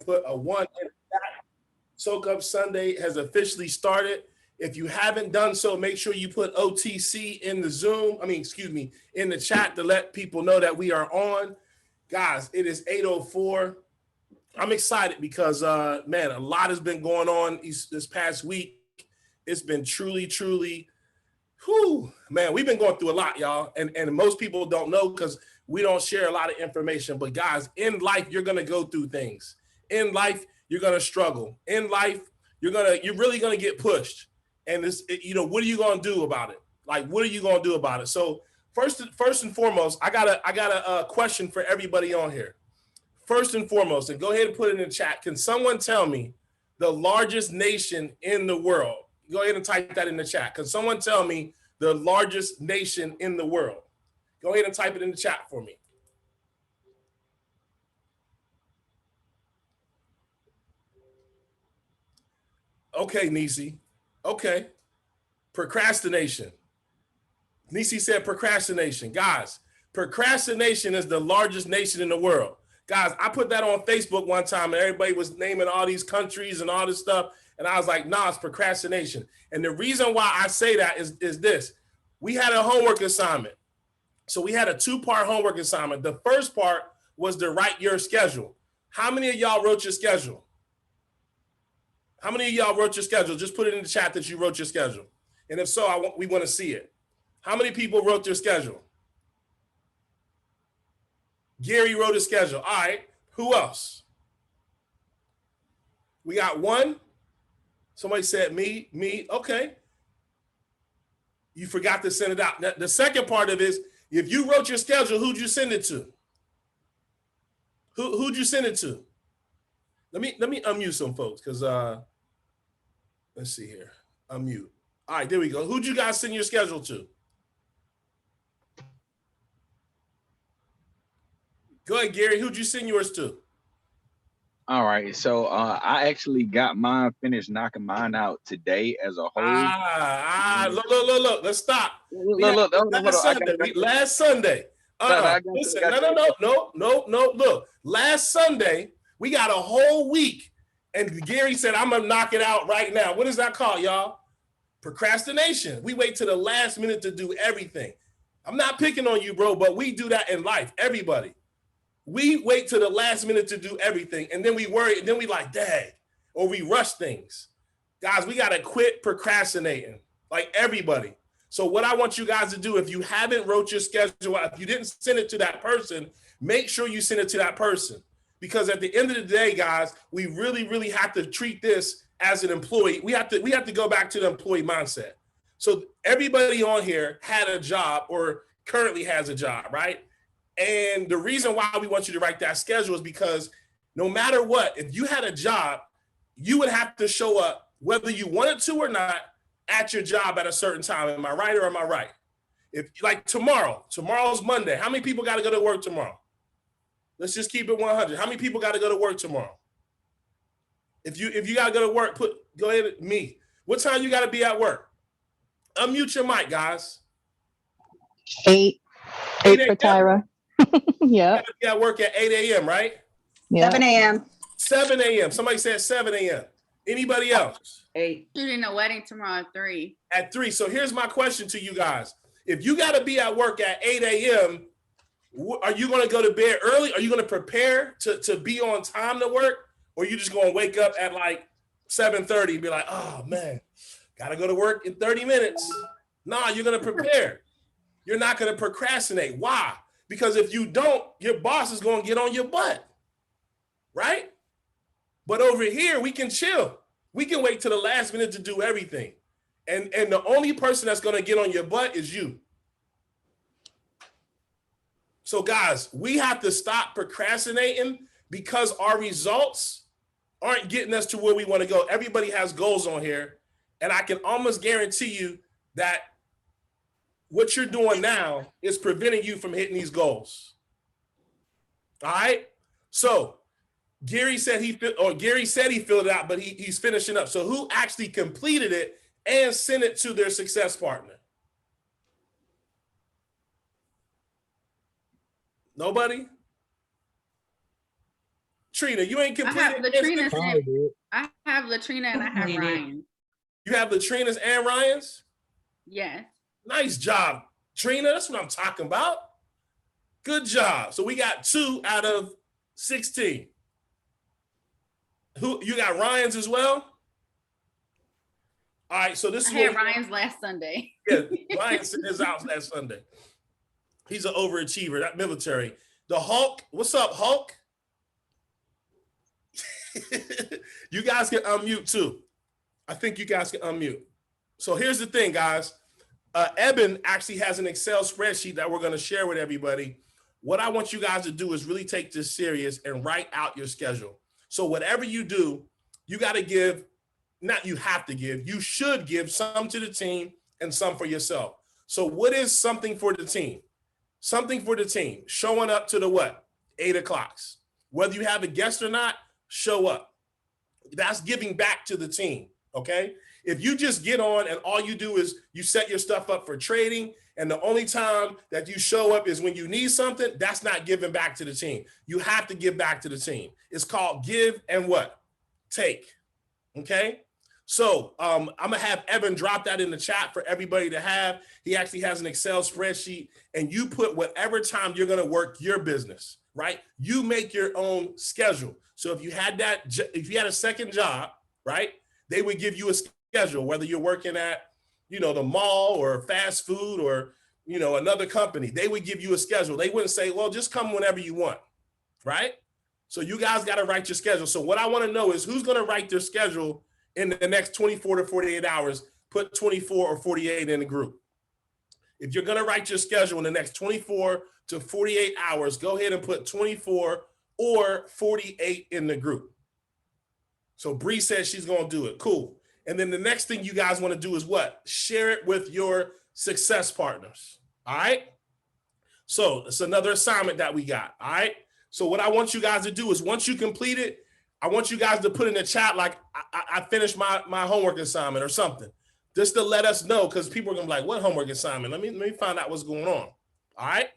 put a 1 in the chat. Soak Up Sunday has officially started. If you haven't done so, make sure you put OTC in the Zoom. In the chat to let people know that we are on. Guys, it is 8:04. I'm excited because, man, a lot has been going on this past week. It's been truly, man, we've been going through a lot, y'all. And most people don't know because we don't share a lot of information. But guys, in life, you're going to go through things. In life, you're going to struggle. In life, you're really going to get pushed. And what are you going to do about it? Like, what are you going to do about it? So first and foremost, I got a question for everybody on here. First and foremost, and go ahead and put it in the chat. Can someone tell me the largest nation in the world? Go ahead and type that in the chat. Can someone tell me the largest nation in the world? Go ahead and type it in the chat for me. Okay, Nisi. Okay. Procrastination. Nisi said procrastination. Guys, procrastination is the largest nation in the world. Guys, I put that on Facebook one time and everybody was naming all these countries and all this stuff. And I was like, nah, it's procrastination. And the reason why I say that is this. We had a homework assignment. So we had a 2-part homework assignment. The first part was to write your schedule. How many of y'all wrote your schedule? How many of y'all wrote your schedule? Just put it in the chat that you wrote your schedule. And if so, we want to see it. How many people wrote their schedule? Gary wrote his schedule. All right. Who else? We got one. Somebody said me. Okay. You forgot to send it out. Now, the second part of it is, if you wrote your schedule, who'd you send it to? Who'd you send it to? Let me unmute some folks because let's see here. Unmute. All right, there we go. Who'd you guys send your schedule to? Go ahead, Gary. Who'd you send yours to? All right. So I actually got mine finished knocking mine out today as a whole. Look. Let's stop. Last Sunday. Listen, no. Look, last Sunday, we got a whole week. And Gary said, I'm going to knock it out right now. What is that called, y'all? Procrastination. We wait to the last minute to do everything. I'm not picking on you, bro, but we do that in life. Everybody. We wait to the last minute to do everything, and then we worry, and then we like, dang, or we rush things. Guys, we got to quit procrastinating, like everybody. So what I want you guys to do, if you haven't wrote your schedule out, if you didn't send it to that person, make sure you send it to that person. Because at the end of the day, guys, we really have to treat this as an employee. We have to go back to the employee mindset. So everybody on here had a job or currently has a job, right? And the reason why we want you to write that schedule is because no matter what, if you had a job, you would have to show up whether you wanted to or not at your job at a certain time. Am I right or am I right? If like tomorrow's Monday. How many people got to go to work tomorrow? Let's just keep it 100. How many people got to go to work tomorrow? If you got to go to work, go ahead. Me. What time you got to be at work? Unmute your mic, guys. 8 for Tyra. Yeah. You got to be at work at 8 a.m., right? Yeah. 7 a.m. 7 a.m. Somebody said 7 a.m. Anybody else? 8. Shooting a wedding tomorrow at 3. At 3. So here's my question to you guys. If you got to be at work at 8 a.m., are you going to go to bed early? Are you going to prepare to be on time to work? Or are you just going to wake up at like 7:30 and be like, oh, man, got to go to work in 30 minutes? Nah, you're going to prepare. You're not going to procrastinate. Why? Because if you don't, your boss is going to get on your butt, right? But over here, we can chill. We can wait to the last minute to do everything. And the only person that's going to get on your butt is you. So guys, we have to stop procrastinating because our results aren't getting us to where we want to go. Everybody has goals on here. And I can almost guarantee you that what you're doing now is preventing you from hitting these goals. All right. So Gary said he filled it out, but he's finishing up. So who actually completed it and sent it to their success partner? Nobody? Trina, you ain't completed. I have Latrina and I have Ryan. You have Latrina's and Ryan's? Yes. Nice job, Trina. That's what I'm talking about. Good job. So we got 2 out of 16. Who you got? Ryan's as well? All right, so this is I had Ryan's last Sunday. Yeah, Ryan sent his out last Sunday. He's an overachiever, that military. The Hulk, what's up, Hulk? You guys can unmute too. I think you guys can unmute. So here's the thing, guys. Eben actually has an Excel spreadsheet that we're going to share with everybody. What I want you guys to do is really take this serious and write out your schedule. So whatever you do, you got to give, not you have to give, you should give some to the team and some for yourself. So what is something for the team? Something for the team, showing up to the what? 8 o'clocks. Whether you have a guest or not, show up. That's giving back to the team, okay? If you just get on and all you do is you set your stuff up for trading and the only time that you show up is when you need something, that's not giving back to the team. You have to give back to the team. It's called give and what? Take, okay? So I'm gonna have Evan drop that in the chat for everybody to have. He actually has an Excel spreadsheet and you put whatever time you're gonna work your business, right? You make your own schedule. So if you had a second job, right? They would give you a schedule, whether you're working at, the mall or fast food or, another company, they would give you a schedule. They wouldn't say, well, just come whenever you want, right? So you guys got to write your schedule. So what I want to know is who's going to write their schedule in the next 24 to 48 hours, put 24 or 48 in the group. If you're going to write your schedule in the next 24 to 48 hours, go ahead and put 24 or 48 in the group. So Bree says she's going to do it. Cool. And then the next thing you guys want to do is what? Share it with your success partners. All right. So it's another assignment that we got. All right. So what I want you guys to do is once you complete it, I want you guys to put in the chat like I finished my homework assignment or something, just to let us know, because people are gonna be like, what homework assignment? Let me find out what's going on. All right.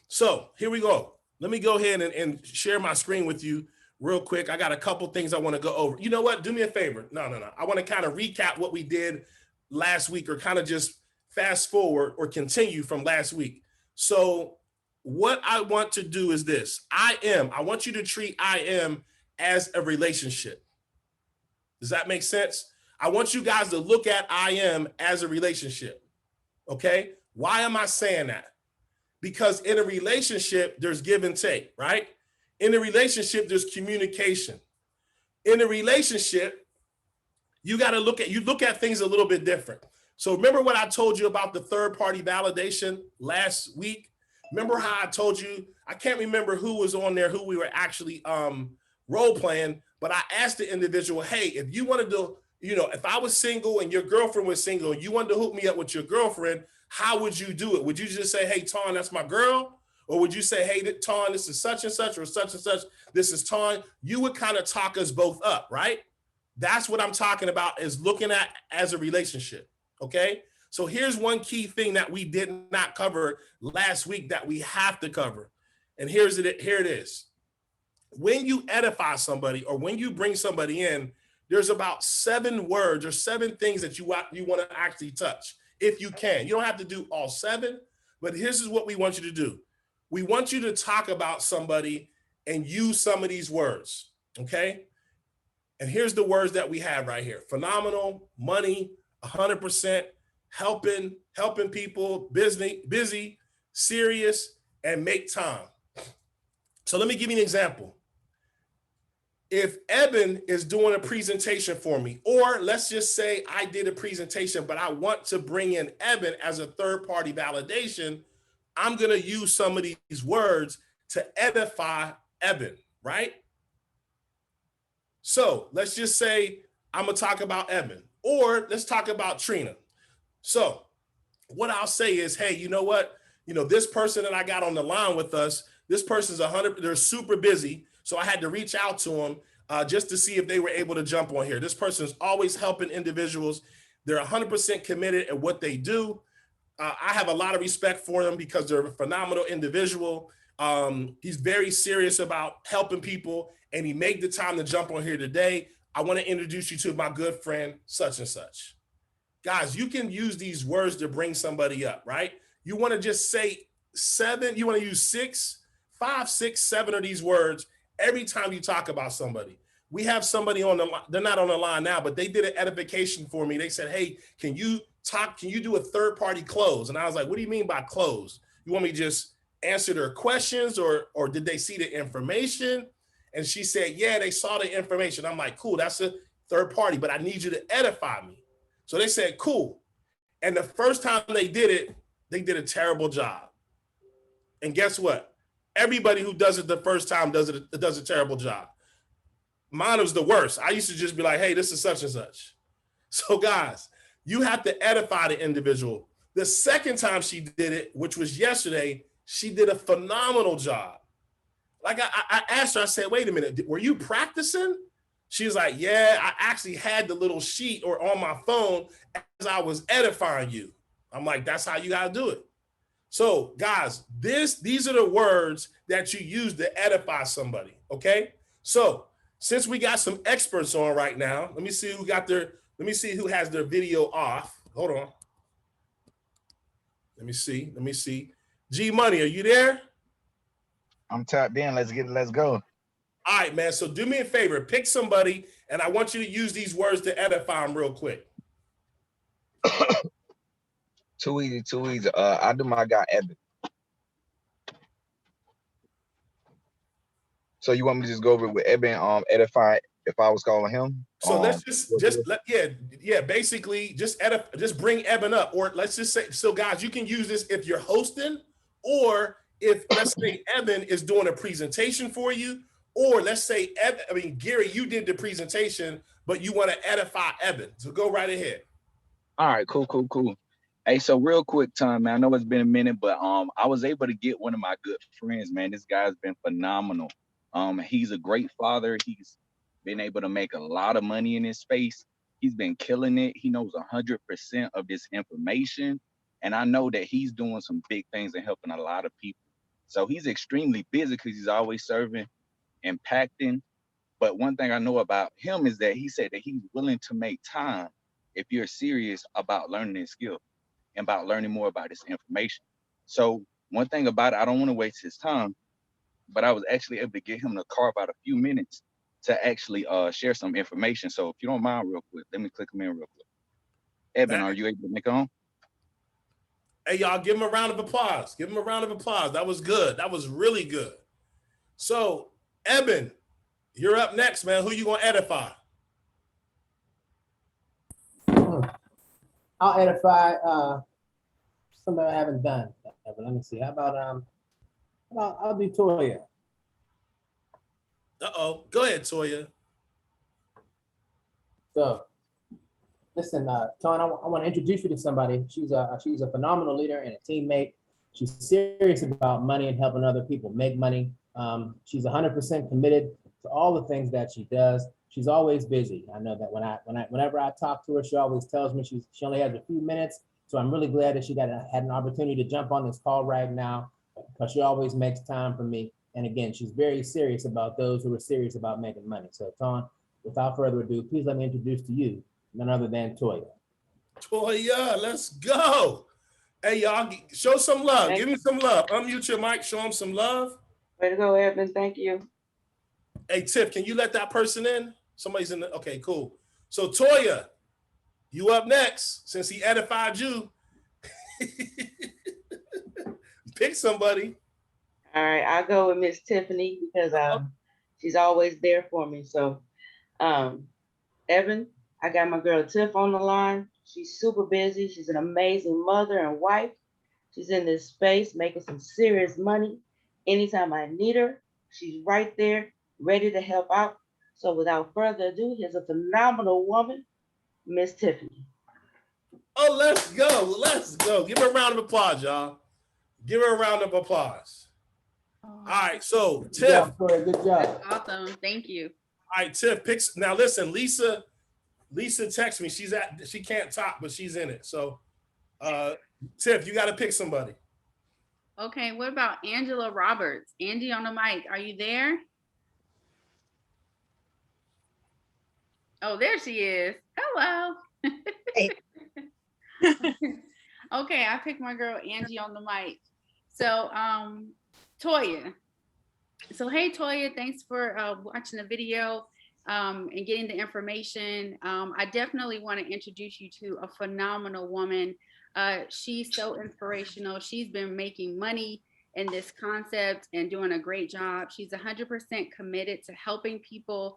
So here we go. Let me go ahead and share my screen with you real quick. I got a couple things I want to go over. You know what? Do me a favor. No. I want to kind of recap what we did last week, or kind of just fast forward or continue from last week. So what I want to do is this. I want you to treat I am as a relationship. Does that make sense? I want you guys to look at I am as a relationship. Okay. Why am I saying that? Because in a relationship, there's give and take, right? In a relationship, there's communication. In a relationship, you got to look at things a little bit different. So remember what I told you about the third-party validation last week? Remember how I told you, I can't remember who was on there, who we were actually role playing, but I asked the individual, hey, if you wanted to, if I was single and your girlfriend was single, and you wanted to hook me up with your girlfriend, how would you do it? Would you just say, hey, Ton, that's my girl? Or would you say, hey, Ton, this is such and such, or such and such, this is Ton? You would kind of talk us both up, right? That's what I'm talking about, is looking at as a relationship, okay? So here's one key thing that we did not cover last week that we have to cover. And here it is. When you edify somebody or when you bring somebody in, there's about 7 words or 7 things that you want to actually touch, if you can. You don't have to do all 7, but here's what we want you to do. We want you to talk about somebody and use some of these words, okay? And here's the words that we have right here. Phenomenal, money, 100%, helping people, busy, serious, and make time. So let me give you an example. If Eben is doing a presentation for me, or let's just say I did a presentation, but I want to bring in Eben as a third-party validation, I'm going to use some of these words to edify Eben, right? So let's just say I'm going to talk about Eben, or let's talk about Trina. So what I'll say is, hey, you know what? This person that I got on the line with us, this person's they're super busy. So I had to reach out to them just to see if they were able to jump on here. This person's always helping individuals. They're 100% committed at what they do. I have a lot of respect for them because they're a phenomenal individual. He's very serious about helping people, and he made the time to jump on here today. I want to introduce you to my good friend, such and such. Guys, you can use these words to bring somebody up, right? You want to just say 7, you want to use 6, 5, 6, 7 of these words every time you talk about somebody. We have somebody on the line, they're not on the line now, but they did an edification for me. They said, hey, can you do a third-party close? And I was like, what do you mean by close? You want me to just answer their questions, or did they see the information? And she said, yeah, they saw the information. I'm like, cool, that's a third party, but I need you to edify me. So they said, cool. And the first time they did it, they did a terrible job. And guess what? Everybody who does it the first time does a terrible job. Mine was the worst. I used to just be like, hey, this is such and such. So guys, you have to edify the individual. The second time she did it, which was yesterday, she did a phenomenal job. Like I asked her, I said, wait a minute, were you practicing? She was like, yeah, I actually had the little sheet or on my phone as I was edifying you. I'm like, that's how you gotta do it. So guys, these are the words that you use to edify somebody, okay? So since we got some experts on right now, let me see who has their video off. Hold on. Let me see. G Money, are you there? I'm tapped in. Let's go. All right, man. So do me a favor, pick somebody, and I want you to use these words to edify them real quick. Too easy. I do my guy Evan. So you want me to just go over with Evan, edify if I was calling him? So let's basically just bring Evan up, or let's just say, so guys, you can use this if you're hosting, or if let's say Evan is doing a presentation for you, or let's say Gary, you did the presentation, but you want to edify Evan. So go right ahead. All right, cool. Hey, so real quick time, man. I know it's been a minute, but I was able to get one of my good friends, man. This guy's been phenomenal. He's a great father. He's been able to make a lot of money in his space. He's been killing it. He knows 100% of this information. And I know that he's doing some big things and helping a lot of people. So he's extremely busy because he's always serving, impacting. But one thing I know about him is that he said that he's willing to make time if you're serious about learning this skill and about learning more about this information. So one thing about it, I don't want to waste his time, but I was actually able to get him to carve out a few minutes to actually share some information. So if you don't mind real quick, let me click him in real quick. Evan, are you able to make on? Hey, y'all, give him a round of applause. Give him a round of applause. That was good. That was really good. So, Evan, you're up next, man. Who you gonna edify? I'll edify somebody I haven't done. But let me see. How about I'll do Toya. Go ahead, Toya. So, listen, Ton, I want to introduce you to somebody. She's a phenomenal leader and a teammate. She's serious about money and helping other people make money. She's 100% committed to all the things that she does. She's always busy. I know that whenever I talk to her, she always tells me she only has a few minutes. So I'm really glad that she had an opportunity to jump on this call right now, because she always makes time for me. And again, she's very serious about those who are serious about making money. So Ton, without further ado, please let me introduce to you none other than Toya. Toya, let's go. Hey, y'all, show some love. Give me some love. Unmute your mic, show them some love. Way to go, Evan. Thank you. Hey, Tiff, can you let that person in? Somebody's in the, okay, cool. So Toya, you up next, since he edified you. Pick somebody. All right, I'll go with Miss Tiffany because she's always there for me. So, Evan, I got my girl Tiff on the line. She's super busy. She's an amazing mother and wife. She's in this space making some serious money. Anytime I need her, she's right there, ready to help out. So without further ado, here's a phenomenal woman, Miss Tiffany. Oh, let's go. Let's go. Give her a round of applause, y'all. Give her a round of applause. All right, so Tiff. Good job. Awesome. Thank you. All right, Tiff picks. Now listen, Lisa texted me. She can't talk, but she's in it. So Tiff, you got to pick somebody. Okay, what about Angela Roberts? Angie on the mic, are you there? Oh, there she is. Hello. Hey. Okay, I picked my girl Angie on the mic. So, Toya. So, hey, Toya, thanks for watching the video and getting the information. I definitely want to introduce you to a phenomenal woman. She's so inspirational. She's been making money in this concept and doing a great job. She's 100% committed to helping people.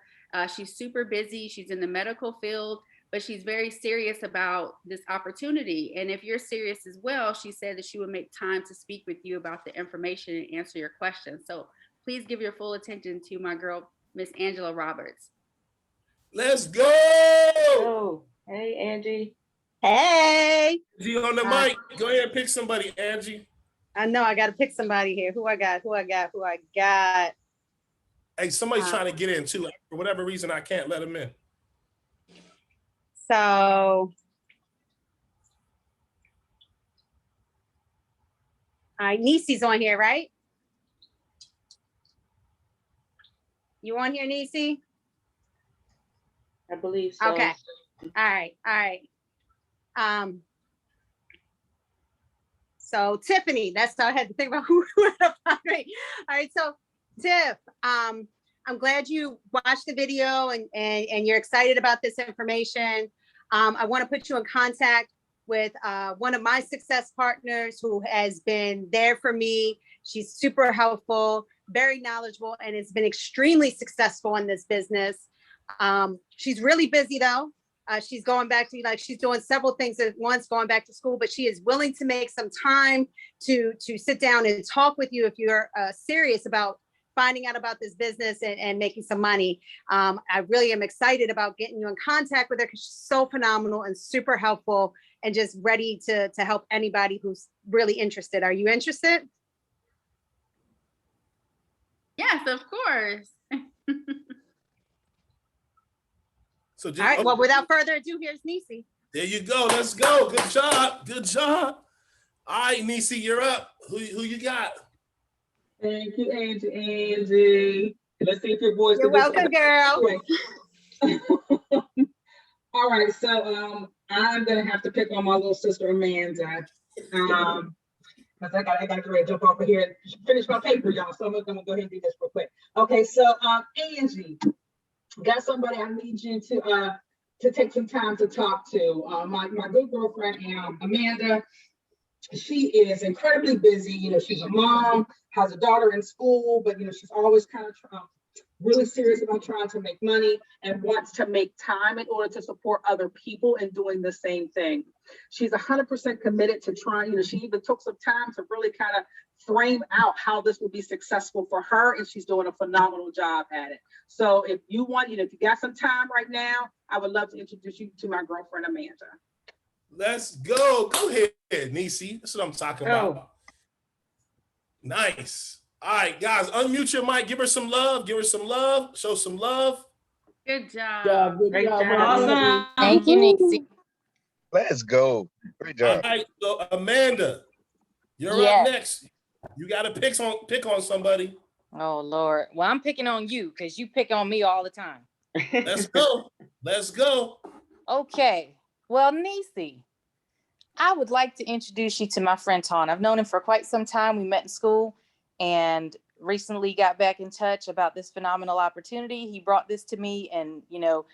She's super busy. She's in the medical field, but she's very serious about this opportunity. And if you're serious as well, she said that she would make time to speak with you about the information and answer your questions. So please give your full attention to my girl, Miss Angela Roberts. Let's go. Oh, hey, Angie. Hey. Angie on the mic. Go ahead and pick somebody, Angie. I know I got to pick somebody here. Who I got? Hey, somebody's trying to get in too. For whatever reason, I can't let them in. So all right, Nisi's on here, right? You on here, Nisi? I believe so. Okay. All right. So Tiffany, that's how I had to think about who would have right. All right, so Tiff, I'm glad you watched the video and you're excited about this information. I want to put you in contact with one of my success partners who has been there for me. She's super helpful, very knowledgeable, and has been extremely successful in this business. She's really busy though. She's going back to, like, she's doing several things at once, going back to school, but she is willing to make some time to sit down and talk with you if you're serious about finding out about this business and making some money. I really am excited about getting you in contact with her because she's so phenomenal and super helpful and just ready to help anybody who's really interested. Are you interested? Yes, of course. So just, all right, well, without further ado, here's Nisi. There you go. Let's go. Good job. Good job. All right, Nisi, you're up. Who you got? Thank you, Angie. Let's see if your voice. You're welcome, girl. All right, so I'm gonna have to pick on my little sister Amanda. Because I gotta get ready to jump off of here and finish my paper, y'all. So I'm gonna go ahead and do this real quick. Okay, so Angie, got somebody I need you to take some time to talk to. My good girlfriend, Amanda. She is incredibly busy. You know, she's a mom, has a daughter in school, but you know, she's always kind of really serious about trying to make money and wants to make time in order to support other people in doing the same thing. She's 100% committed to trying. You know, she even took some time to really kind of frame out how this will be successful for her, and she's doing a phenomenal job at it. So if you want, you know, if you got some time right now, I would love to introduce you to my girlfriend Amanda. Let's go. Go ahead, Nisi. That's what I'm talking about. Nice. All right, guys, unmute your mic. Give her some love. Give her some love. Show some love. Good job. Great job. Awesome. Thank you, Nisi. Let's go. Great job. All right, so Amanda, you're up next. You got to pick on somebody. Oh, Lord. Well, I'm picking on you because you pick on me all the time. Let's go. Let's go. Okay. Well, Nisi, I would like to introduce you to my friend Ton. I've known him for quite some time. We met in school and recently got back in touch about this phenomenal opportunity. He brought this to me and, you know,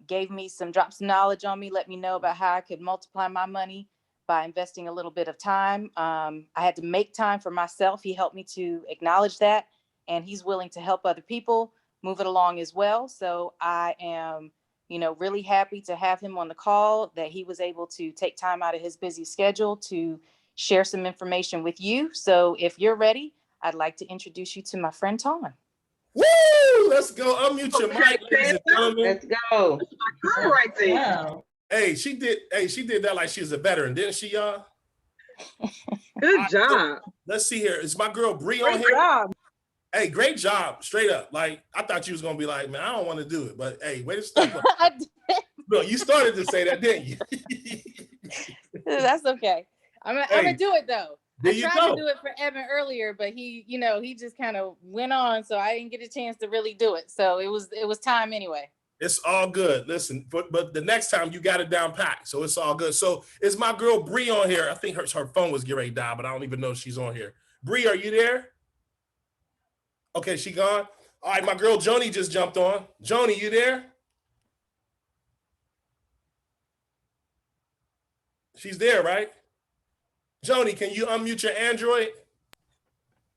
gave me drops some knowledge on me, let me know about how I could multiply my money by investing a little bit of time. I had to make time for myself. He helped me to acknowledge that, and he's willing to help other people move it along as well. So I am, you know, really happy to have him on the call, that he was able to take time out of his busy schedule to share some information with you. So if you're ready, I'd like to introduce you to my friend Ton. Woo! Let's go. Unmute your mic, ladies and gentlemen. Let's go. Girl right there. Wow. Hey, she did that like she was a veteran, didn't she, y'all? Good job. Let's see here. Is my girl Bree on Great here? job. Hey, great job. Straight up. Like, I thought you was gonna be like, man, I don't want to do it. But hey, way to step up. I did. No, you started to say that, didn't you? That's okay. I'm gonna do it though. There I you tried go. to do it for Evan earlier, but he, you know, he just kind of went on, so I didn't get a chance to really do it. So it was time anyway. It's all good. Listen, but the next time you got it down packed, so it's all good. So is my girl Bree on here? I think her phone was getting ready to die, but I don't even know if she's on here. Bree, are you there? Okay, she gone. All right, my girl Joni just jumped on. Joni, you there? She's there, right? Joni, can you unmute your Android?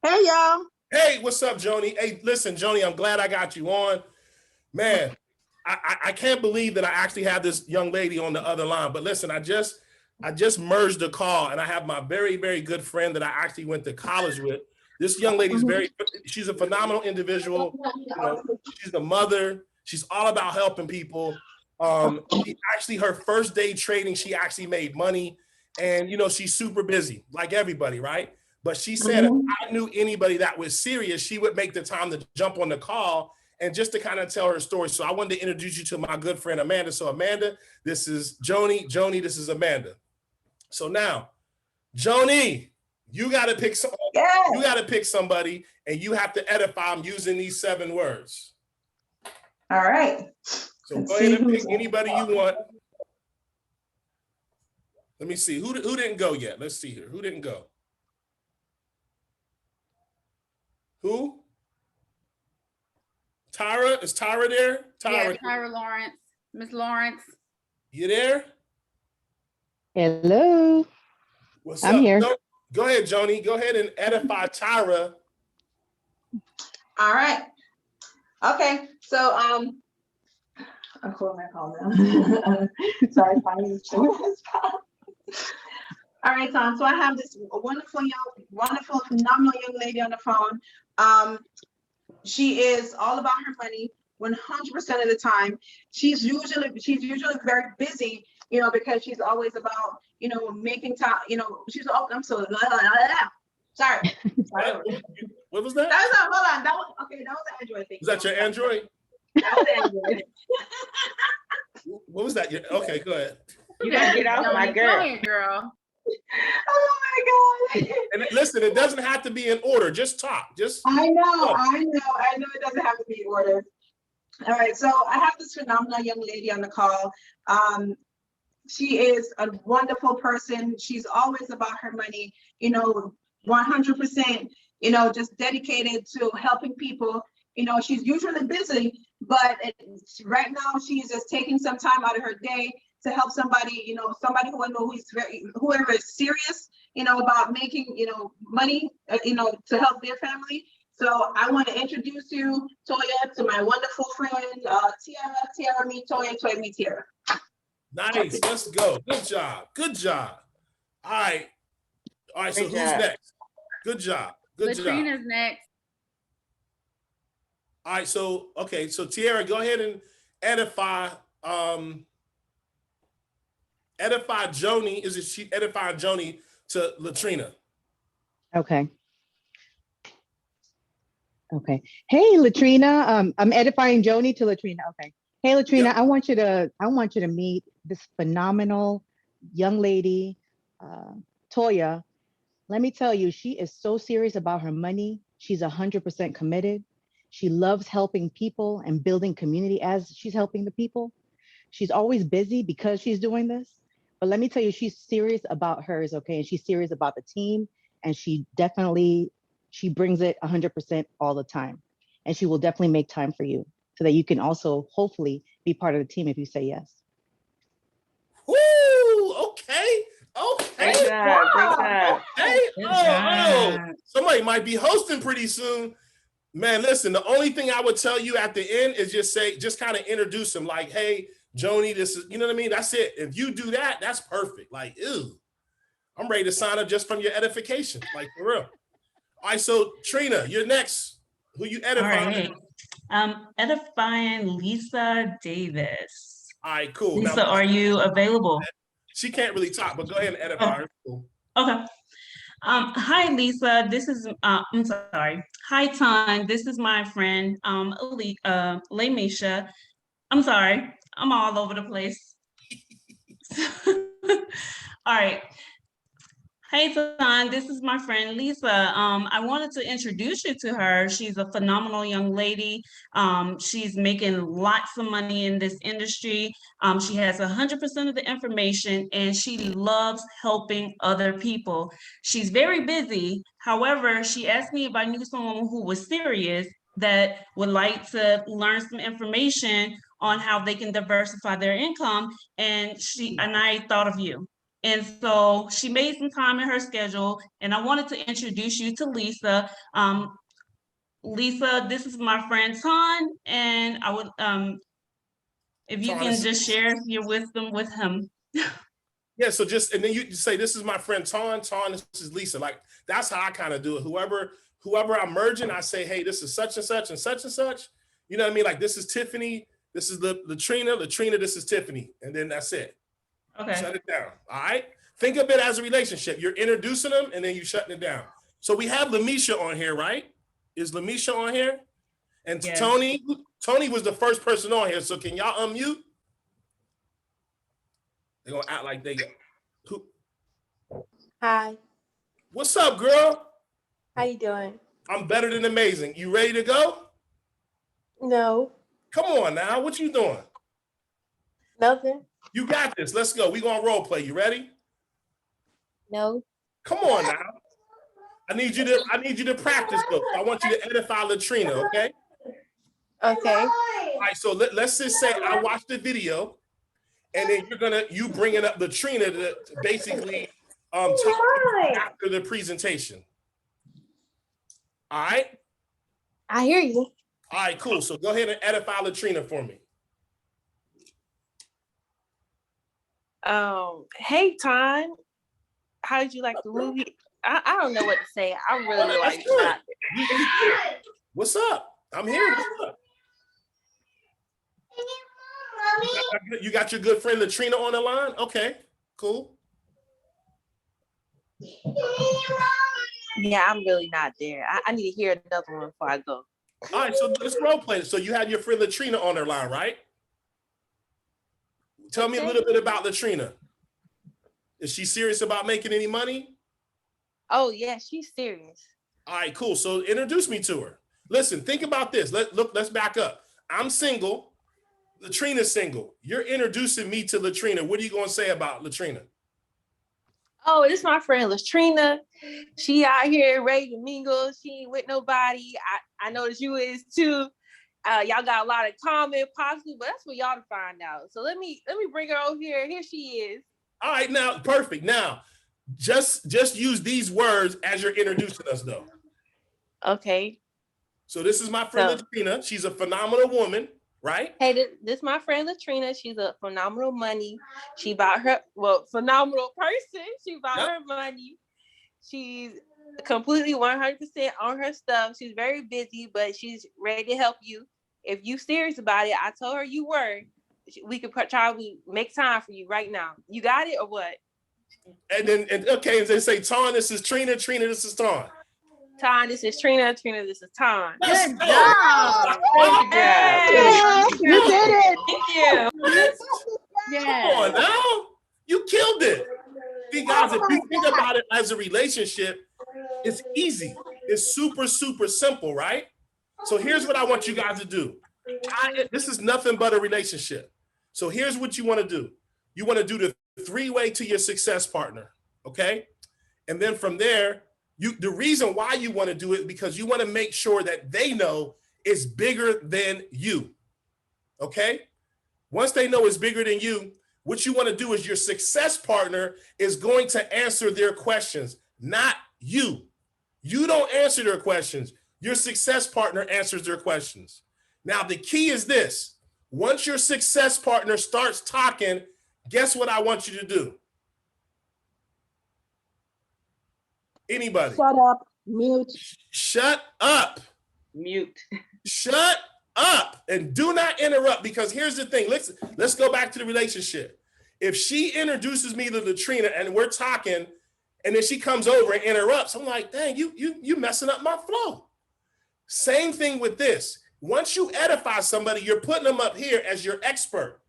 Hey, y'all. Hey, what's up, Joni? Hey, listen, Joni, I'm glad I got you on. Man, I can't believe that I actually have this young lady on the other line. But listen, I just merged the call, and I have my very, very good friend that I actually went to college with. This young lady's she's a phenomenal individual. You know, she's a mother. She's all about helping people. Her first day trading, she actually made money. And, you know, she's super busy, like everybody, right? But she said if I knew anybody that was serious, she would make the time to jump on the call and just to kind of tell her story. So I wanted to introduce you to my good friend, Amanda. So Amanda, this is Joni. Joni, this is Amanda. So now, Joni, you got to pick you got to pick somebody, and you have to edify them using these 7 words. All right. So go ahead and pick anybody you want. Let me see. Who didn't go yet? Let's see here. Who didn't go? Who? Tyra? Is Tyra there? Tyra. Yeah, Tyra Lawrence. Miss Lawrence. You there? Hello. What's I'm up? here. Go ahead, Joni. Go ahead and edify Tyra. All right. Okay. So, I'm calling my call now. Sorry, finding the All right, Tom. So I have this wonderful, phenomenal young lady on the phone. She is all about her money 100% of the time. She's usually very busy, you know, because she's always about, you know, making time, you know, she's all, I'm so, sorry. What was that? Hold on. That was an Android thing. Was that your Android? That was Android. What was that? Okay, go ahead. You gotta get off my girl. Oh my God. And listen, it doesn't have to be in order. Just talk. I know it doesn't have to be in order. All right, so I have this phenomenal young lady on the call. She is a wonderful person. She's always about her money, you know, 100%, you know, just dedicated to helping people. You know, she's usually busy, but right now she's just taking some time out of her day to help somebody, you know, somebody whoever is serious, you know, about making, you know, money, you know, to help their family. So I want to introduce you, Toya, to my wonderful friend, Tiara, me, Toya, me, Tiara. Nice. Let's go. Good job. Good job. All right. So who's next? Good job. Good job. Latrina's next. All right. So Tiara, go ahead and edify Joni. Is it she edifying Joni to Latrina? Okay. Hey, Latrina. I'm edifying Joni to Latrina. Okay. Hey, Latrina. Yep. I want you to meet this phenomenal young lady, Toya. Let me tell you, she is so serious about her money. She's 100% committed. She loves helping people and building community as she's helping the people. She's always busy because she's doing this. But let me tell you, she's serious about hers, okay? And she's serious about the team. And she brings it 100% all the time. And she will definitely make time for you so that you can also hopefully be part of the team if you say yes. Woo! Okay. Great job. Hey, somebody might be hosting pretty soon. Man, listen, the only thing I would tell you at the end is just kind of introduce them like, hey, Joni, this is, you know what I mean? That's it. If you do that, that's perfect. Like, ew, I'm ready to sign up just from your edification, like for real. All right, so Trina, you're next. Who you edifying? All right. Edifying Lisa Davis. All right, cool. Lisa, now, are you available? She can't really talk, but go ahead and edify her. Cool. Okay. Hi, Lisa. This is, I'm sorry. Hi, Ton. This is my friend, Lamisha. I'm sorry. I'm all over the place. All right. Hey, Son, this is my friend Lisa. I wanted to introduce you to her. She's a phenomenal young lady. She's making lots of money in this industry. She has 100% of the information and she loves helping other people. She's very busy. However, she asked me if I knew someone who was serious that would like to learn some information on how they can diversify their income. And I thought of you. And so she made some time in her schedule, and I wanted to introduce you to Lisa. Lisa, this is my friend Ton, and I would, if you can just share your wisdom with him. Yeah, so and then you say, this is my friend Ton, this is Lisa. Like, that's how I kind of do it. Whoever I'm merging, I say, hey, this is such and such and such and such. You know what I mean? Like, this is Tiffany, this is Latrina, this is Tiffany. And then that's it. Okay. Shut it down. All right. Think of it as a relationship. You're introducing them and then you shutting it down. So we have Lamisha on here, right? Is Lamisha on here? And yes. Tony was the first person on here. So can y'all unmute? They're gonna act like they got. Hi. What's up, girl? How you doing? I'm better than amazing. You ready to go? No. Come on now. What you doing? Nothing. You got this. Let's go. We're gonna role play. You ready? No. Come on now. I need you to practice though. I want you to edify Latrina, okay? Okay. All right, so let's just say I watched the video and then you bringing up Latrina to basically talk after the presentation. All right? I hear you. All right, cool. So go ahead and edify Latrina for me. Hey, Ton, how did you like the movie? I don't know what to say. I really like it. What's up? I'm here. What's up? You got your good friend Latrina on the line? Okay, cool. Yeah, I'm really not there. I need to hear another one before I go. All right, so let's role play. So you had your friend Latrina on her line, right? Tell me a little bit about Latrina. Is she serious about making any money? Oh, yeah, she's serious. All right, cool. So introduce me to her. Listen, think about this. Let's back up. I'm single. Latrina's single. You're introducing me to Latrina. What are you going to say about Latrina? Oh, this is my friend Latrina. She out here ready to mingle. She ain't with nobody. I noticed you is too. Y'all got a lot of common possibly, but that's for y'all to find out. So let me bring her over here. Here she is. All right, now perfect. Now, just use these words as you're introducing us, though. Okay. So this is my friend Latrina. She's a phenomenal woman, right? Hey, this is my friend Latrina. She's a phenomenal money. She bought her phenomenal person. She bought her money. She's completely 100% on her stuff. She's very busy, but she's ready to help you. If you serious about it, I told her you were. We could try to make time for you right now. You got it or what? And then they say, Ton, this is Trina. Trina, this is Ton. Ton, this is Trina. Trina, this is Ton. Good job. You did it. Thank you. Yeah. Come on now. You killed it. See, guys, if you think about it as a relationship, it's easy. It's super, super simple, right? So here's what I want you guys to do. This is nothing but a relationship. So here's what you want to do. You want to do the three-way to your success partner, okay? And then from there, the reason why you want to do it because you want to make sure that they know it's bigger than you, okay? Once they know it's bigger than you, what you want to do is your success partner is going to answer their questions, not you. You don't answer their questions. Your success partner answers their questions. Now, the key is this. Once your success partner starts talking, guess what I want you to do? Anybody? Shut up. Mute. Shut up. Mute. Shut up and do not interrupt because here's the thing. Let's go back to the relationship. If she introduces me to Latrina and we're talking and then she comes over and interrupts, I'm like, dang, you messing up my flow. Same thing with this. Once you edify somebody, you're putting them up here as your expert.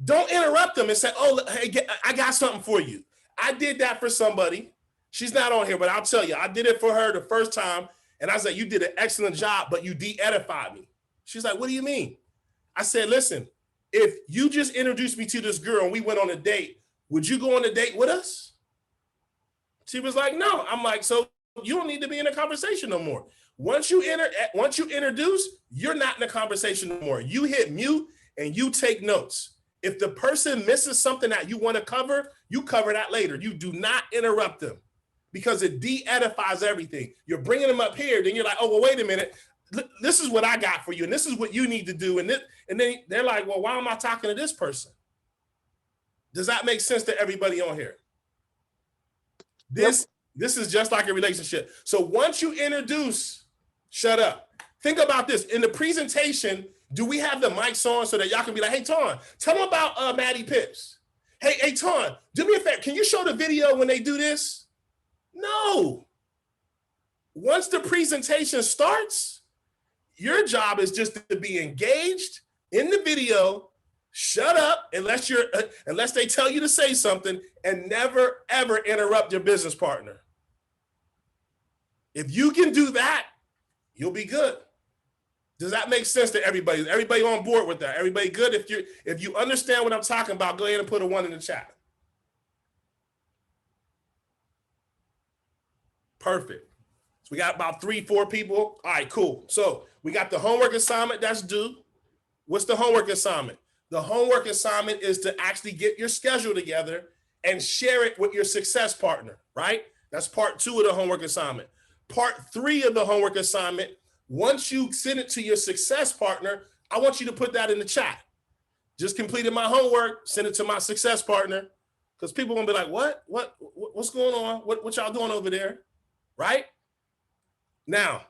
Don't interrupt them and say, oh, hey, I got something for you. I did that for somebody. She's not on here, but I'll tell you, I did it for her the first time. And I was like, you did an excellent job, but you de-edified me. She's like, what do you mean? I said, listen, if you just introduced me to this girl and we went on a date, would you go on a date with us? She was like, no. I'm like, so you don't need to be in a conversation no more. Once you introduce, you're not in a conversation no more. You hit mute and you take notes. If the person misses something that you want to cover, you cover that later. You do not interrupt them because it de-edifies everything. You're bringing them up here, then you're like, oh, well, wait a minute. This is what I got for you, and this is what you need to do. And then they're like, well, why am I talking to this person? Does that make sense to everybody on here? This is just like a relationship. So once you introduce, shut up. Think about this. In the presentation, do we have the mics on so that y'all can be like, hey, Ton, tell them about Maddie Pips. Hey, Ton, do me a favor. Can you show the video when they do this? No. Once the presentation starts, your job is just to be engaged in the video, shut up unless they tell you to say something, and never, ever interrupt your business partner. If you can do that, you'll be good. Does that make sense to everybody? Is everybody on board with that? Everybody good? If you understand what I'm talking about, go ahead and put a 1 in the chat. Perfect. So we got about 3-4 people. All right, cool. So we got the homework assignment that's due. What's the homework assignment? The homework assignment is to actually get your schedule together and share it with your success partner, right? That's part 2 of the homework assignment. Part 3 of the homework assignment, once you send it to your success partner, I want you to put that in the chat. Just completed my homework, send it to my success partner, because people are gonna be like, what's going on? What y'all doing over there, right? Now,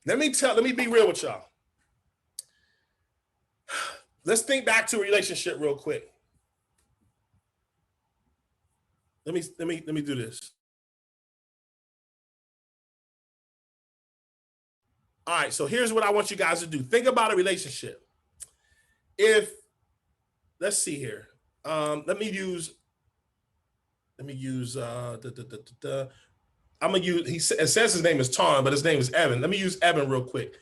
let me be real with y'all. Let's think back to a relationship real quick. Let me do this. All right, so here's what I want you guys to do. Think about a relationship. Let's see here. Let me use, it says his name is Tom, but his name is Evan. Let me use Evan real quick.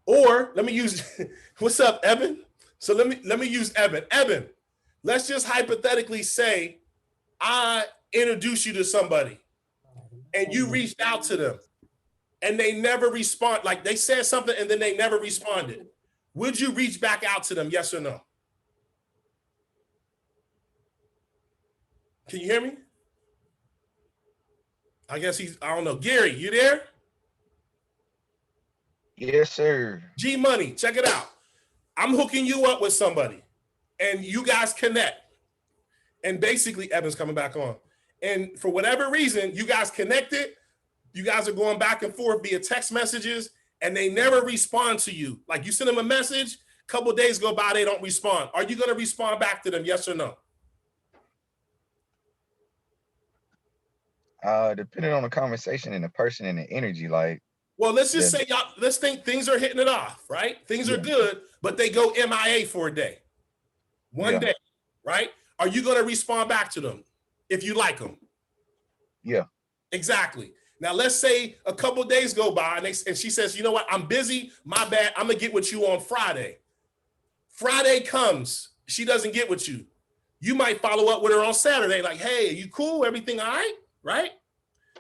Or let me use, what's up, Evan? So let me use Evan. Evan, let's just hypothetically say I introduce you to somebody and you reached out to them and they never respond. Like they said something and then they never responded. Would you reach back out to them? Yes or no? Can you hear me? I guess I don't know. Gary, you there? Yes, sir. G Money, check it out. I'm hooking you up with somebody and you guys connect. And basically, Evan's coming back on. And for whatever reason, you guys connected. You guys are going back and forth via text messages and they never respond to you. Like you send them a message, a couple of days go by, they don't respond. Are you going to respond back to them? Yes or no? Depending on the conversation and the person and the energy, like. Well, let's just say y'all, let's think things are hitting it off, right? Things are good, but they go MIA for a day. One day, right? Are you going to respond back to them if you like them? Yeah. Exactly. Now, let's say a couple of days go by and she says, you know what? I'm busy. My bad. I'm going to get with you on Friday. Friday comes. She doesn't get with you. You might follow up with her on Saturday. Like, hey, are you cool? Everything all right? Right?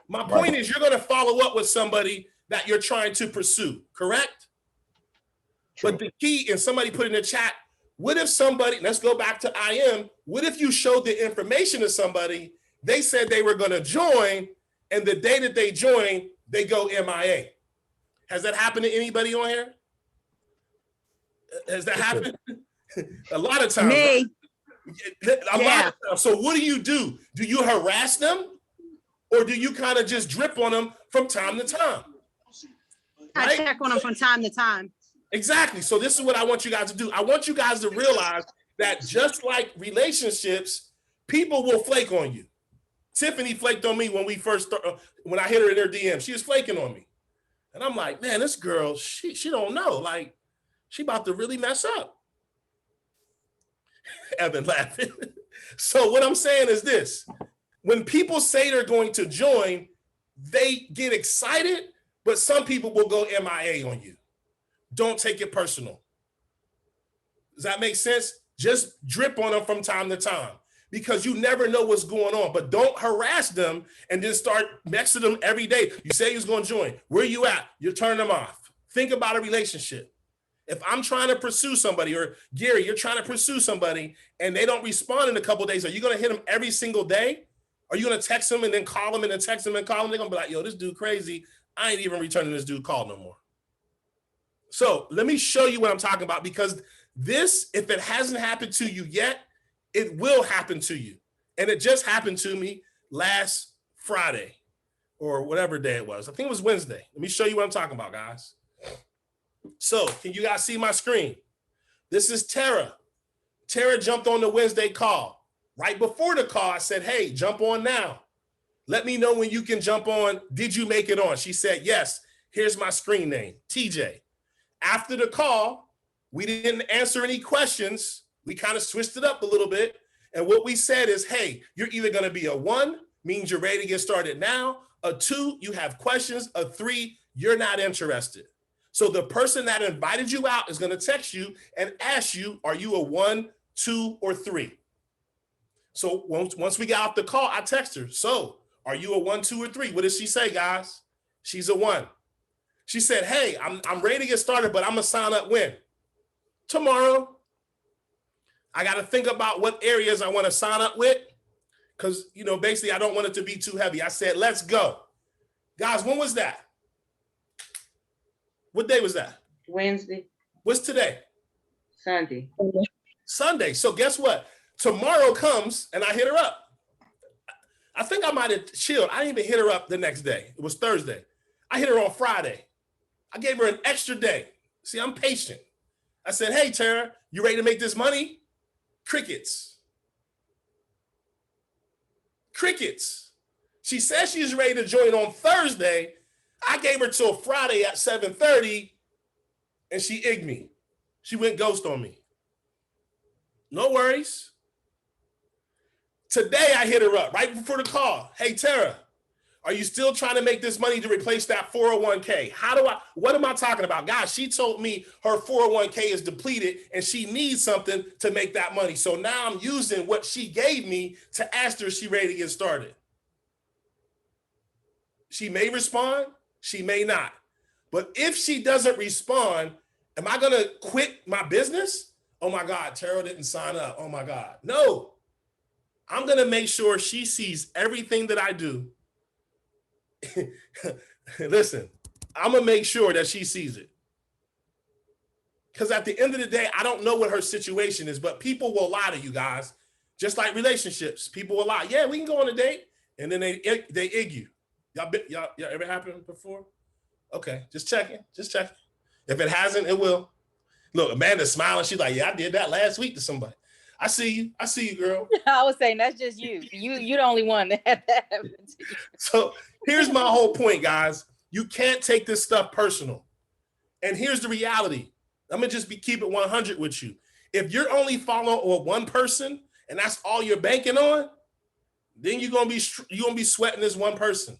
My point is you're going to follow up with somebody that you're trying to pursue, correct? True. But the key, and somebody put in the chat, what if somebody, let's go back to IM, what if you showed the information to somebody, they said they were going to join, and the day that they join, they go MIA. Has that happened to anybody on here? Has that happened? A lot of times. Me. A lot of times. So what do? Do you harass them? Or do you kind of just drip on them from time to time? Right? I check on them from time to time. Exactly. So this is what I want you guys to do. I want you guys to realize that just like relationships, people will flake on you. Tiffany flaked on me when we first started, when I hit her in her DM. She was flaking on me. And I'm like, man, this girl, she don't know. Like, she about to really mess up. Evan laughing. So what I'm saying is this. When people say they're going to join, they get excited, but some people will go MIA on you. Don't take it personal. Does that make sense? Just drip on them from time to time because you never know what's going on, but don't harass them and then start messing them every day. You say you're going to join. Where you at? You're turning them off. Think about a relationship. If I'm trying to pursue somebody, or Gary, you're trying to pursue somebody and they don't respond in a couple of days, are you going to hit them every single day? Are you going to text them and then call them and then text them and call them? They're going to be like, yo, this dude crazy. I ain't even returning this dude call no more. So let me show you what I'm talking about, because this, if it hasn't happened to you yet, it will happen to you. And it just happened to me last Friday or whatever day it was. I think it was Wednesday. Let me show you what I'm talking about, guys. So can you guys see my screen? This is Tara. Tara jumped on the Wednesday call. Right before the call, I said, hey, jump on now. Let me know when you can jump on. Did you make it on? She said, yes. Here's my screen name, TJ. After the call, we didn't answer any questions. We kind of switched it up a little bit. And what we said is, hey, you're either going to be a 1, means you're ready to get started now. A 2, you have questions. A 3, you're not interested. So the person that invited you out is going to text you and ask you, are you a 1, 2, or 3? So once we got off the call, I text her. So are you a 1, 2, or 3? What did she say, guys? She's a 1. She said, hey, I'm ready to get started, but I'm going to sign up when? Tomorrow. I got to think about what areas I want to sign up with because, you know, basically I don't want it to be too heavy. I said, let's go. Guys, when was that? What day was that? Wednesday. What's today? Sunday. Sunday. So guess what? Tomorrow comes and I hit her up. I think I might have chilled. I didn't even hit her up the next day. It was Thursday. I hit her on Friday. I gave her an extra day. See, I'm patient. I said, hey, Tara, you ready to make this money? Crickets. Crickets. She says she's ready to join on Thursday. I gave her till Friday at 7:30 and she igged me. She went ghost on me. No worries. Today I hit her up right before the call. Hey, Tara, are you still trying to make this money to replace that 401k? What am I talking about? Guys, she told me her 401k is depleted and she needs something to make that money. So now I'm using what she gave me to ask her if she's ready to get started. She may respond, she may not. But if she doesn't respond, am I going to quit my business? Oh my God, Tara didn't sign up. Oh my God. No, I'm going to make sure she sees everything that I do. Listen, I'm gonna make sure that she sees it. Because at the end of the day, I don't know what her situation is, but people will lie to you guys. Just like relationships, people will lie. Yeah, we can go on a date, and then they egg you. Y'all ever happened before? Okay, just checking. If it hasn't, it will. Look, Amanda's smiling. She's like, yeah, I did that last week to somebody. I see you, girl. I was saying that's just you. You're the only one that had that happen to you. So here's my whole point, guys. You can't take this stuff personal. And here's the reality. I'm gonna just keep it 100 with you. If you're only following one person and that's all you're banking on, then you're gonna be sweating this one person.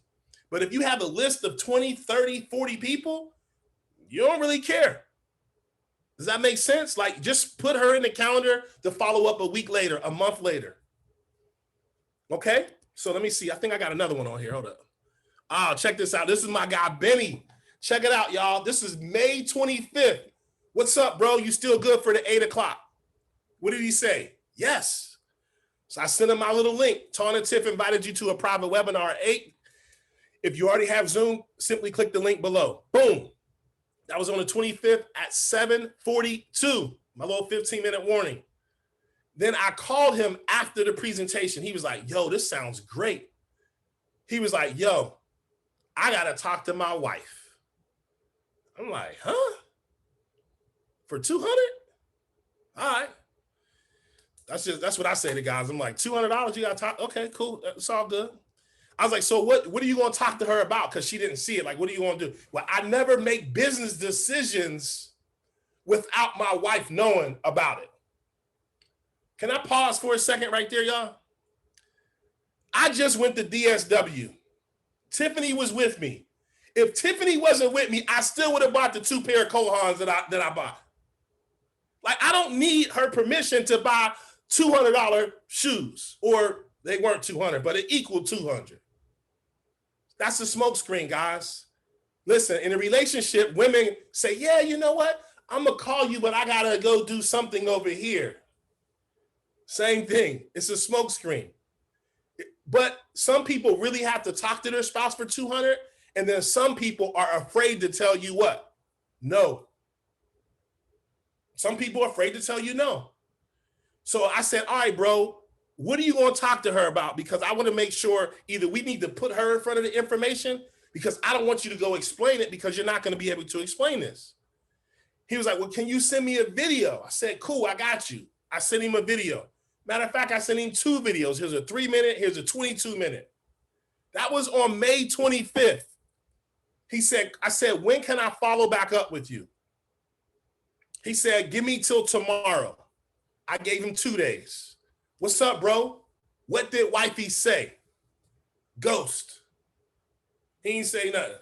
But if you have a list of 20, 30, 40 people, you don't really care. Does that make sense? Like, just put her in the calendar to follow up a week later, a month later. Okay, so let me see. I think I got another one on here. Hold up. Check this out. This is my guy, Benny. Check it out, y'all. This is May 25th. What's up, bro? You still good for the 8 o'clock? What did he say? Yes. So I sent him my little link. Tawna Tiff invited you to a private webinar at 8. If you already have Zoom, simply click the link below. Boom. That was on the 25th at 7:42, my little 15-minute warning. Then I called him after the presentation. He was like, yo, this sounds great. He was like, yo, I got to talk to my wife. I'm like, huh? For 200? All right. That's what I say to guys. I'm like, $200, you got to talk? Okay, cool. It's all good. I was like, so what are you going to talk to her about? Because she didn't see it. Like, what are you going to do? Well, I never make business decisions without my wife knowing about it. Can I pause for a second right there, y'all? I just went to DSW. Tiffany was with me. If Tiffany wasn't with me, I still would have bought the 2 pair of Kohans that I bought. Like, I don't need her permission to buy $200 shoes, or they weren't 200, but it equaled 200. That's a smokescreen, guys. Listen, in a relationship, women say, yeah, you know what? I'm gonna call you, but I gotta go do something over here. Same thing, it's a smokescreen. But some people really have to talk to their spouse for 200, and then some people are afraid to tell you what? No. Some people are afraid to tell you no. So I said, all right, bro, what are you going to talk to her about? Because I want to make sure either we need to put her in front of the information, because I don't want you to go explain it, because you're not going to be able to explain this. He was like, well, can you send me a video? I said, cool, I got you. I sent him a video. Matter of fact, I sent him 2 videos. Here's a 3-minute, here's a 22-minute. That was on May 25th. I said, when can I follow back up with you? He said, give me till tomorrow. I gave him 2 days. What's up, bro? What did wifey say? Ghost. He didn't say nothing.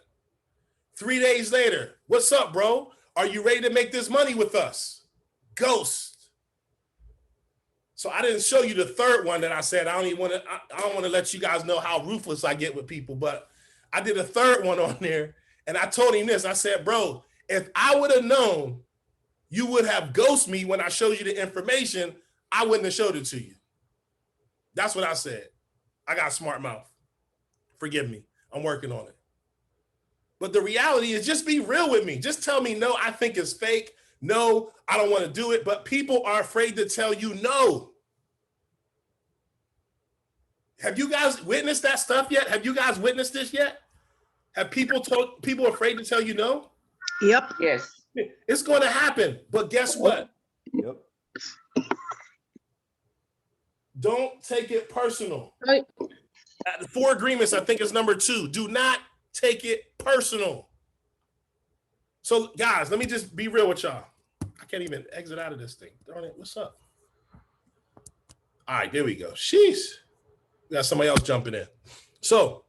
3 days later, what's up, bro? Are you ready to make this money with us? Ghost. So I didn't show you the 3rd one that I said. I don't want to let you guys know how ruthless I get with people, but I did a 3rd one on there, and I told him this. I said, bro, if I would have known you would have ghosted me when I showed you the information, I wouldn't have showed it to you. That's what I said. I got a smart mouth. Forgive me. I'm working on it. But the reality is, just be real with me. Just tell me, no, I think it's fake. No, I don't want to do it. But people are afraid to tell you no. Have you guys witnessed that stuff yet? Have you guys witnessed this yet? Have people afraid to tell you no? Yep. Yes. It's going to happen. But guess what? Yep. Don't take it personal. Right. 4 agreements, I think, is number 2. Do not take it personal. So, guys, let me just be real with y'all. I can't even exit out of this thing. Darn it, what's up? All right, there we go. Sheesh. We got somebody else jumping in. So,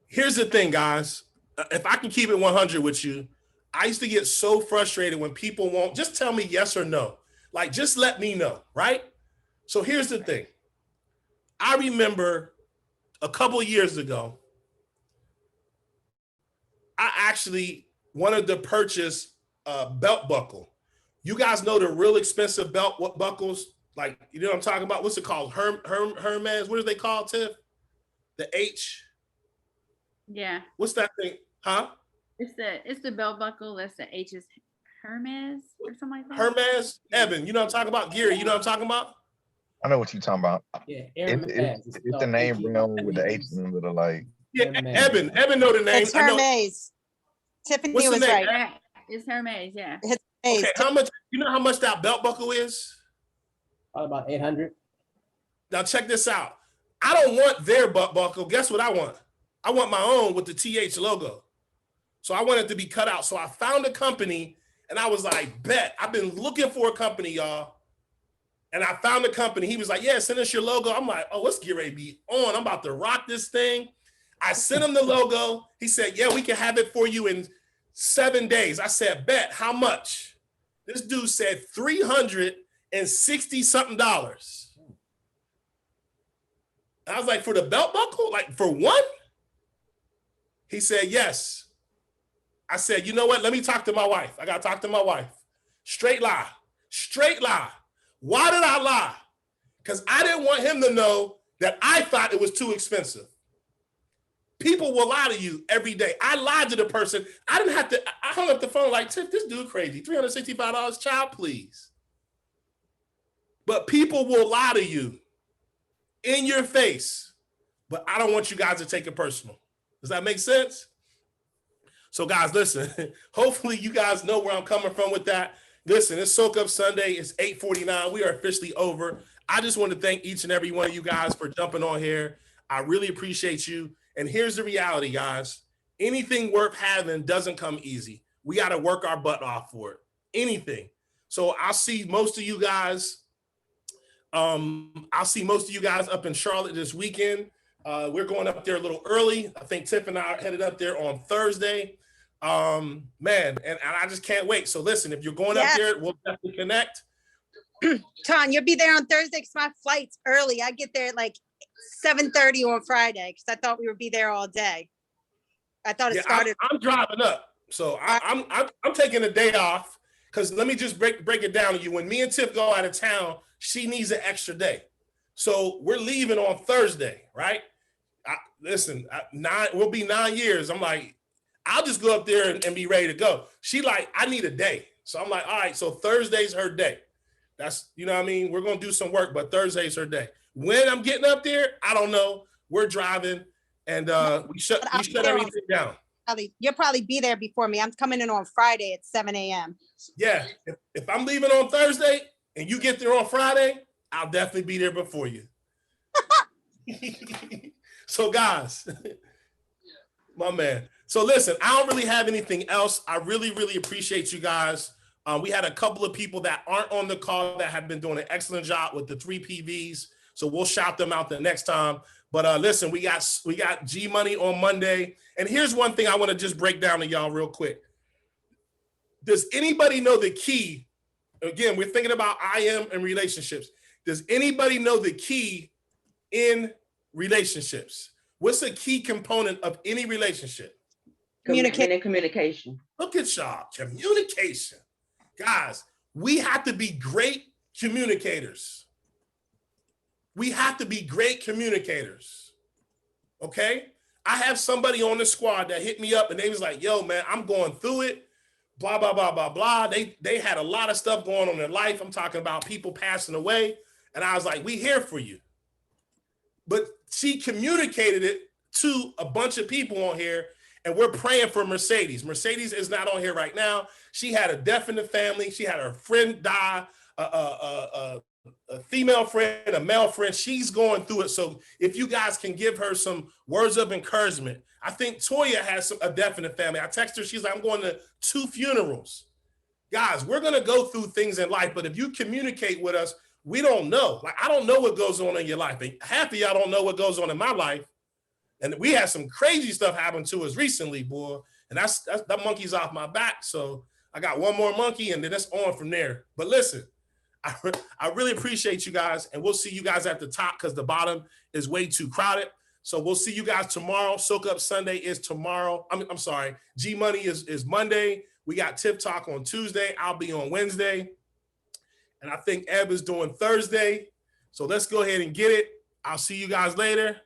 here's the thing, guys. If I can keep it 100 with you, I used to get so frustrated when people won't just tell me yes or no. Like, just let me know, right? So here's the thing. I remember a couple of years ago, I actually wanted to purchase a belt buckle. You guys know the real expensive belt buckles? Like, you know what I'm talking about? What's it called? Hermes? What are they called, Tiff? The H? Yeah. What's that thing? Huh? It's the belt buckle. That's the H is Hermes or something like that. Hermes? Evan, you know what I'm talking about? Gary, you know what I'm talking about? I know what you're talking about. Yeah, it's the name brand with the H in the middle, like. Yeah, Evan know the name. It's Hermes. Tiffany What's was the name? right. It's Hermes, yeah. It's Hermes. Okay, how much? You know how much that belt buckle is? About 800. Now check this out. I don't want their belt buckle. Guess what I want? I want my own with the TH logo. So I want it to be cut out. So I found a company, and I was like, bet. I've been looking for a company, y'all. And I found a company. He was like, yeah, send us your logo. I'm like, oh, let's get ready to be on. I'm about to rock this thing. I sent him the logo. He said, yeah, we can have it for you in 7 days. I said, bet. How much? This dude said $360 something. I was like, for the belt buckle? Like, for one? He said, yes. I said, you know what? Let me talk to my wife. I got to talk to my wife. Straight lie. Straight lie. Why did I lie? Because I didn't want him to know that I thought it was too expensive. People will lie to you every day. I lied to the person. I hung up the phone like, Tiff, this dude crazy. $365, child, please. But people will lie to you in your face. But I don't want you guys to take it personal. Does that make sense? So guys, listen, hopefully you guys know where I'm coming from with that. Listen, it's Soak Up Sunday. It's 8:49. We are officially over. I just want to thank each and every one of you guys for jumping on here. I really appreciate you. And here's the reality, guys. Anything worth having doesn't come easy. We got to work our butt off for it. Anything. So I'll see most of you guys I'll see most of you guys up in Charlotte this weekend. We're going up there a little early. I think Tiff and I are headed up there on Thursday. Man, and I just can't wait. So listen, if you're going up there, we'll definitely connect. Ton, you'll be there on Thursday because my flight's early. I get there at like 7:30 on Friday because I thought we would be there all day. I thought it started. I'm driving up, so I'm taking a day off because let me just break it down to you. When me and Tiff go out of town, she needs an extra day, so we're leaving on Thursday, right? We'll be 9 years. I'm like, I'll just go up there and be ready to go. She like, I need a day, so I'm like, all right, so Thursday's her day. That's, you know what I mean? We're going to do some work, but Thursday's her day. When I'm getting up there, I don't know. We're driving and we shut everything down. You'll probably be there before me. I'm coming in on Friday at 7 a.m. Yeah. If I'm leaving on Thursday and you get there on Friday, I'll definitely be there before you. So guys, my man. So listen, I don't really have anything else. I really, really appreciate you guys. We had a couple of people that aren't on the call that have been doing an excellent job with the 3 PVs. So we'll shout them out the next time. But listen, we got G Money on Monday. And here's one thing I want to just break down to y'all real quick. Does anybody know the key? Again, we're thinking about IM and relationships. Does anybody know the key in relationships? What's the key component of any relationship? Communication. Look at y'all, communication. Guys, we have to be great communicators. We have to be great communicators. Okay? I have somebody on the squad that hit me up and they was like, yo, man, I'm going through it. Blah, blah, blah, blah, blah. They had a lot of stuff going on in their life. I'm talking about people passing away. And I was like, we here for you. But she communicated it to a bunch of people on here. And we're praying for Mercedes. Mercedes is not on here right now. She had a death in the family. She had her friend die, a female friend, a male friend. She's going through it. So if you guys can give her some words of encouragement. I think Toya has a death in the family. I text her. She's like, I'm going to 2 funerals. Guys, we're going to go through things in life. But if you communicate with us, we don't know. Like, I don't know what goes on in your life. Half of y'all don't know what goes on in my life. And we had some crazy stuff happen to us recently, boy. And that monkey's off my back. So I got one more monkey and then it's on from there. But listen, I really appreciate you guys. And we'll see you guys at the top because the bottom is way too crowded. So we'll see you guys tomorrow. Soak Up Sunday is tomorrow. I'm sorry. G Money is Monday. We got Tip Talk on Tuesday. I'll be on Wednesday. And I think Eb is doing Thursday. So let's go ahead and get it. I'll see you guys later.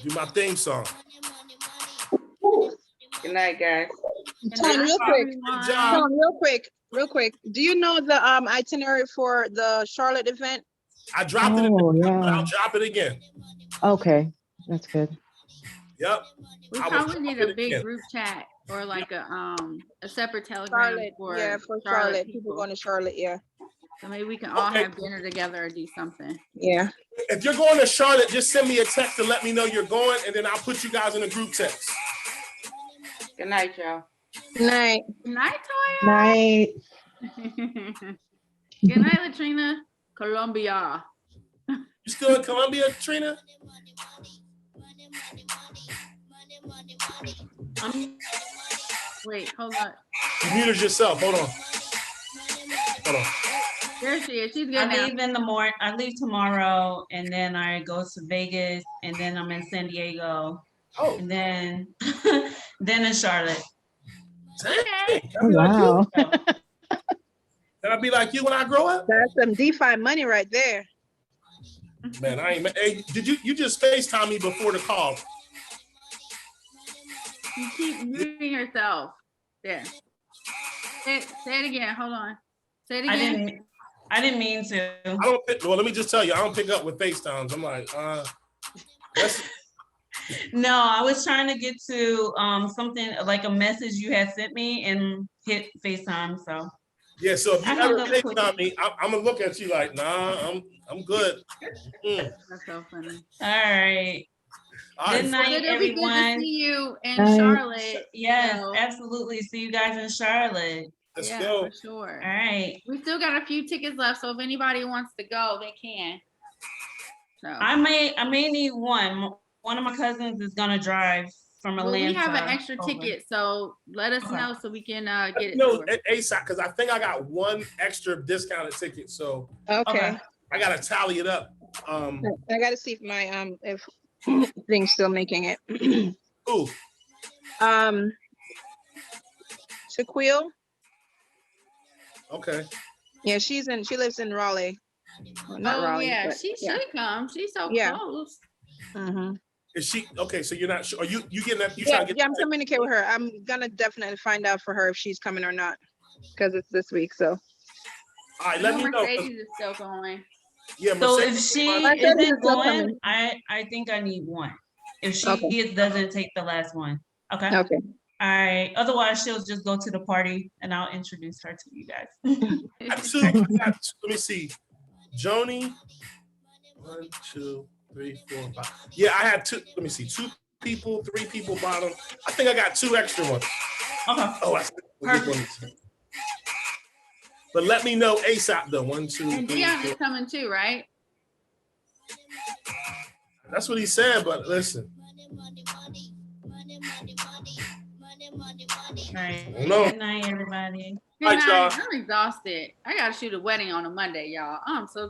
Do my theme song. Good night, guys. Tom, real quick. Do you know the itinerary for the Charlotte event? I dropped it. I'll drop it again. Okay, that's good. Yep. We probably need a big group chat or like a separate Telegram Charlotte, for Charlotte. People going to Charlotte, yeah. So maybe we can all have dinner together or do something. Yeah. If you're going to Charlotte, just send me a text to let me know you're going, and then I'll put you guys in a group text. Good night, y'all. Good night. Good night, Toya. Night. Good night, Latrina. Colombia. You still in Colombia, Trina? Wait, hold on. You muted yourself. Hold on. There she is. She's good I now. leave in the morning. I leave tomorrow, and then I go to Vegas, and then I'm in San Diego, and then in Charlotte. Okay. Oh, wow. Can I be like you when I grow up? That's some DeFi money right there. Man, I ain't. Hey, did you just FaceTime me before the call? You keep muting yourself. There. Say it again. Hold on. Say it again. I didn't mean to. Well, let me just tell you, I don't pick up with FaceTimes. I'm like, No, I was trying to get to something like a message you had sent me and hit FaceTime. So yeah. So if you ever FaceTime me, I'm gonna look at you like, nah, I'm good. That's so funny. All right. Good night, everyone. Good to see you in Charlotte. Yes, absolutely. See you guys in Charlotte. Let's Yeah, go. for sure. All right. We still got a few tickets left, so if anybody wants to go, they can. So I may need one. One of my cousins is gonna drive from Atlanta. well, we have an extra over. ticket, so let us Okay. know so we can get it. No, to her. ASAP, because I think I got one extra discounted ticket. So Okay. I gotta tally it up. I gotta see if my if thing's still making it. Ooh. Shaquille. Okay. Yeah, she lives in Raleigh. Well, not Raleigh. Yeah, but she should come. She's so Yeah. close. Is she okay? So you're not sure? Are you getting that? You Yeah, trying to get? yeah, I'm communicating with her. I'm gonna definitely find out for her if she's coming or not, because it's this week. So. All right, let me know. Mercedes is still going. Yeah, So if Mercedes she isn't going, I think I need one. If she doesn't take the last one. Okay. Okay. All right. Otherwise, she'll just go to the party and I'll introduce her to you guys. Let me see. Joni. 1, 2, 3, 4, 5. Yeah, I had two. Let me see. 2 people, 3 people bottom. I think I got 2 extra ones. Okay. Oh, perfect. But let me know ASAP though. 1, 2, And 3, Dion 4. is coming too, right? That's what he said, but listen. All right. No. Good night, everybody. Good night. I'm exhausted. I gotta shoot a wedding on a Monday, y'all. I'm so